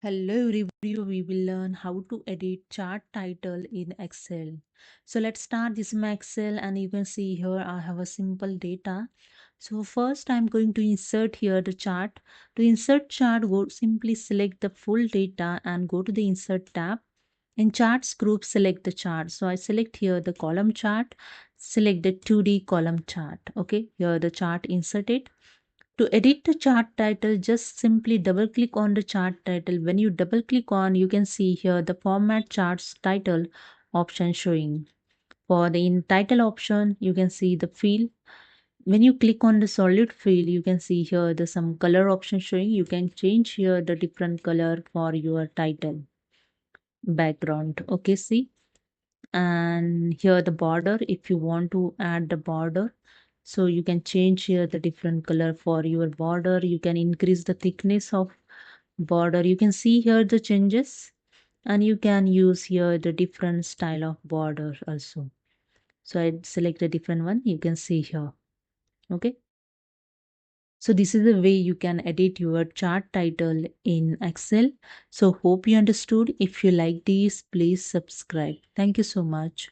Hello everybody, we will learn how to edit chart title in Excel. So let's start. This is my Excel and you can see here I have a simple data. So first I'm going to insert here the chart. To insert chart, go simply select the full data and go to the insert tab. In charts group, select the chart. So I select here the column chart, select the 2D column chart. Okay, here the chart inserted. To edit the chart title, just simply double click on the chart title. When you double click on, you can see here the format charts title option showing. For the in title option, you can see the field. When you click on the solid field, you can see here the some color option showing. You can change here the different color for your title background. Okay, see, and here the border, if you want to add the border, so you can change here the different color for your border. You can increase the thickness of border. You can see here the changes, and you can use here the different style of border also. So I select a different one, you can see here. Okay, so this is the way you can edit your chart title in Excel. So hope you understood. If you like this, please subscribe. Thank you so much.